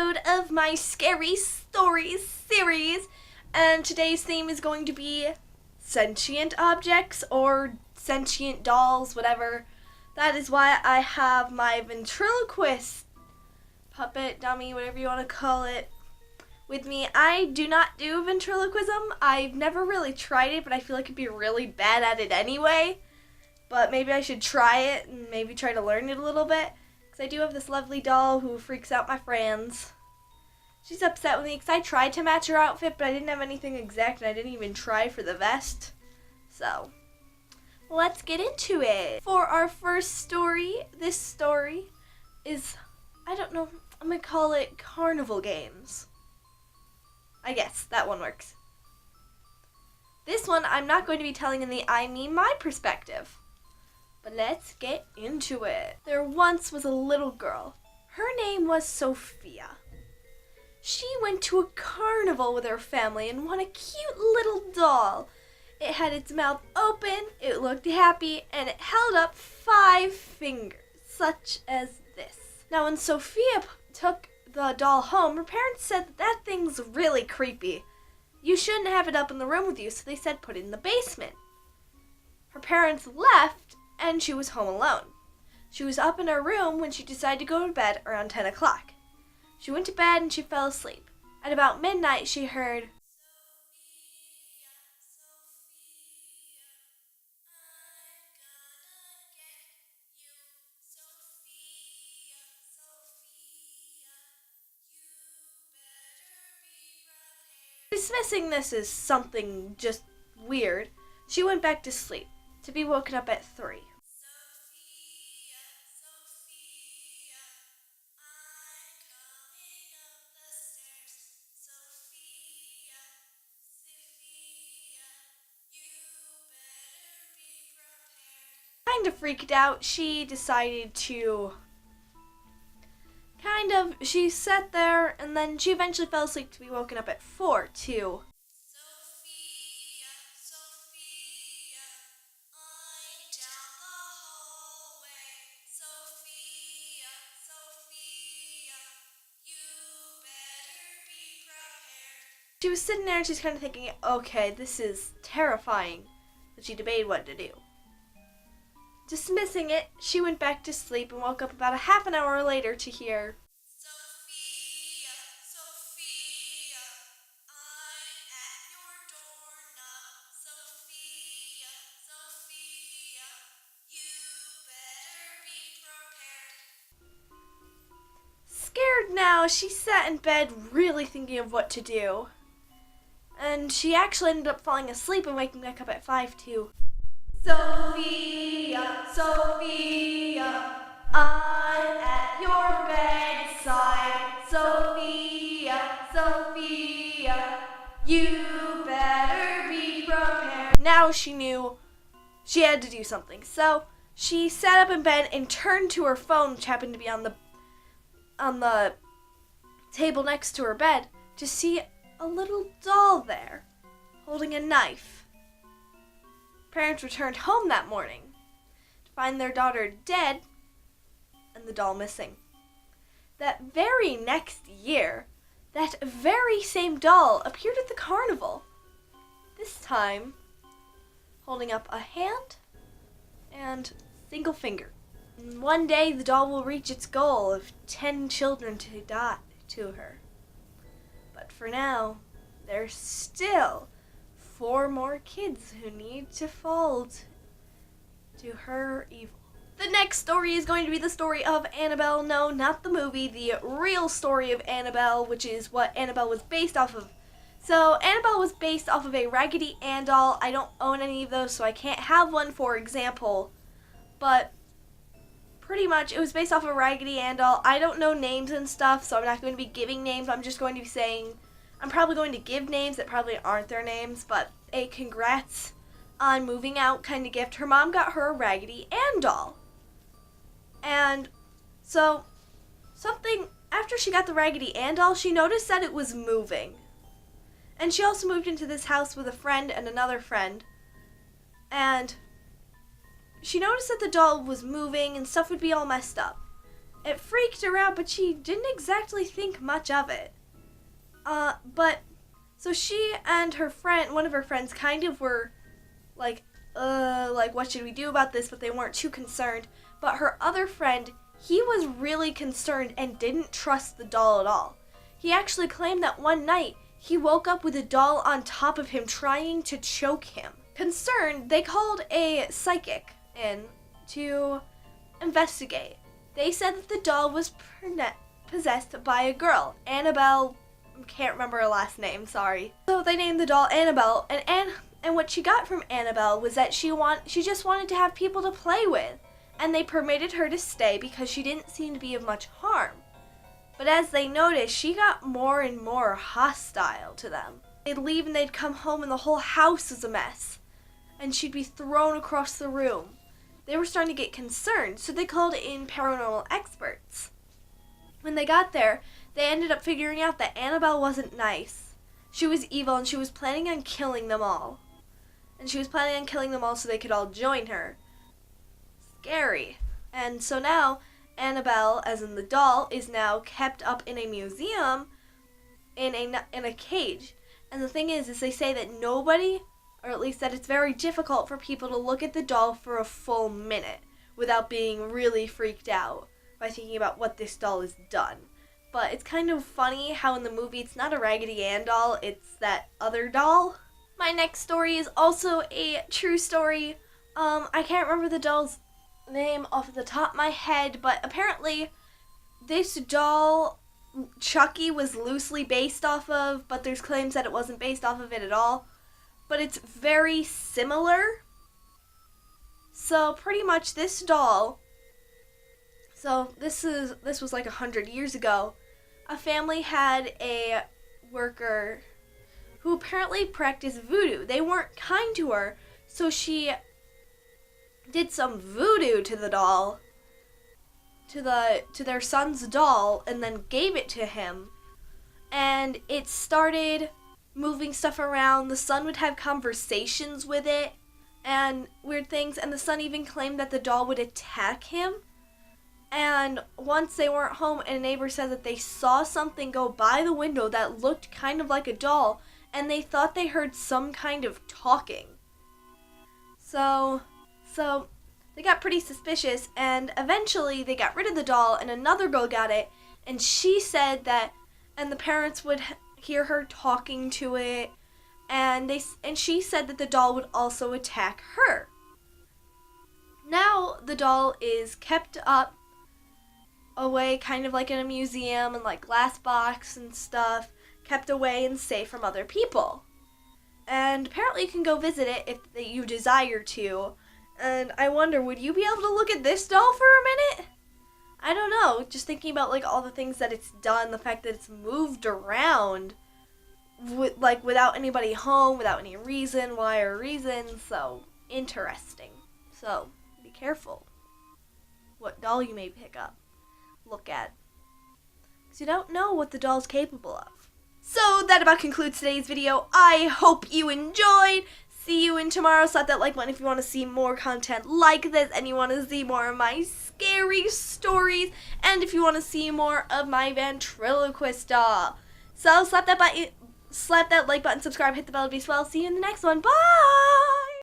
episode of my Scary Stories series, and today's theme is going to be sentient objects or sentient dolls, whatever. That is why I have my ventriloquist puppet, dummy, whatever you want to call it, with me. I do not do ventriloquism. I've never really tried it, but I feel like I'd be really bad at it anyway. But maybe I should try it and maybe try to learn it a little bit. Because I do have this lovely doll who freaks out my friends. She's upset with me because I tried to match her outfit, but I didn't have anything exact and I didn't even try for the vest. So, let's get into it. For our first story, this story is, I don't know, I'm going to call it Carnival Games. I guess that one works. This one I'm not going to be telling in the I mean my perspective. But let's get into it. There once was a little girl. Her name was Sophia. She went to a carnival with her family and won a cute little doll. It had its mouth open, it looked happy, and it held up 5 fingers, such as this. Now when Sophia took the doll home, her parents said that thing's really creepy. You shouldn't have it up in the room with you, so they said put it in the basement. Her parents left, and she was home alone. She was up in her room when she decided to go to bed around 10 o'clock. She went to bed and she fell asleep. At about midnight, she heard, dismissing this as something just weird, she went back to sleep, to be woken up at 3. Kind of freaked out, she decided to she sat there and then she eventually fell asleep to be woken up at 4 too. She was sitting there and she's kind of thinking, okay, this is terrifying. But she debated what to do. Dismissing it, she went back to sleep and woke up about a half an hour later to hear, Sophia, Sophia, I'm at your door now. Sophia, Sophia, you better be prepared. Scared now, she sat in bed really thinking of what to do. And she actually ended up falling asleep and waking back up at 5 too. Sophia, Sophia, I'm at your bedside. Sophia, Sophia, you better be prepared. Now she knew she had to do something. So she sat up in bed and turned to her phone, which happened to be on the table next to her bed, to see a little doll there, holding a knife. Parents returned home that morning to find their daughter dead and the doll missing. That very next year, that very same doll appeared at the carnival, this time holding up a hand and single finger. And one day the doll will reach its goal of 10 children to die to her. But for now, there's still 4 more kids who need to fall to her evil. The next story is going to be the story of Annabelle. No, not the movie, the real story of Annabelle, which is what Annabelle was based off of. So Annabelle was based off of a Raggedy Ann doll. I don't own any of those, so I can't have one, for example. But pretty much it was based off of a Raggedy Ann doll. I don't know names and stuff, so I'm not going to be giving names. I'm just going to be saying, I'm probably going to give names that probably aren't their names, but a congrats on moving out kind of gift. Her mom got her a Raggedy Ann doll. And so after she got the Raggedy Ann doll, she noticed that it was moving. And she also moved into this house with a friend and another friend. And she noticed that the doll was moving and stuff would be all messed up. it freaked her out, but she didn't exactly think much of it. So she and her friend, one of her friends, kind of were like, what should we do about this? But they weren't too concerned. But her other friend, he was really concerned and didn't trust the doll at all. He actually claimed that one night he woke up with a doll on top of him trying to choke him. Concerned, they called a psychic in to investigate. They said that the doll was possessed by a girl, Annabelle. I can't remember her last name, sorry. So they named the doll Annabelle, and what she got from Annabelle was that she just wanted to have people to play with, and they permitted her to stay because she didn't seem to be of much harm. But as they noticed, she got more and more hostile to them. They'd leave and they'd come home and the whole house was a mess, and she'd be thrown across the room. They were starting to get concerned, so they called in paranormal experts. When they got there, they ended up figuring out that Annabelle wasn't nice. She was evil, and she was planning on killing them all. And she was planning on killing them all so they could all join her. Scary. And so now, Annabelle, as in the doll, is now kept up in a museum in a cage. And the thing is they say that nobody, or at least that it's very difficult for people to look at the doll for a full minute without being really freaked out by thinking about what this doll has done. But it's kind of funny how in the movie it's not a Raggedy Ann doll, it's that other doll. My next story is also a true story. I can't remember the doll's name off the top of my head, but apparently this doll Chucky was loosely based off of, but there's claims that it wasn't based off of it at all. But it's very similar. So pretty much this doll, so this was like 100 years ago. A family had a worker who apparently practiced voodoo. They weren't kind to her, so she did some voodoo to the doll, to their son's doll, and then gave it to him. And it started moving stuff around. The son would have conversations with it and weird things, and the son even claimed that the doll would attack him. And once they weren't home, and a neighbor said that they saw something go by the window that looked kind of like a doll, and they thought they heard some kind of talking. So they got pretty suspicious, and eventually they got rid of the doll, and another girl got it, and she said that, and the parents would hear her talking to it, and she said that the doll would also attack her. Now the doll is kept up away kind of like in a museum and like glass box and stuff, kept away and safe from other people. And apparently you can go visit it if you desire to. And I wonder, would you be able to look at this doll for a minute? I don't know, just thinking about like all the things that it's done, the fact that it's moved around without anybody home, without any reason, so interesting. So be careful what doll you may pick up, look at, because you don't know what the doll's capable of. So that about concludes today's video. I hope you enjoyed. See you in tomorrow. Slap that like button if you want to see more content like this and you want to see more of my scary stories, and if you want to see more of my ventriloquist doll. So slap that like button, subscribe, hit the bell to be swell. See you in the next one. Bye!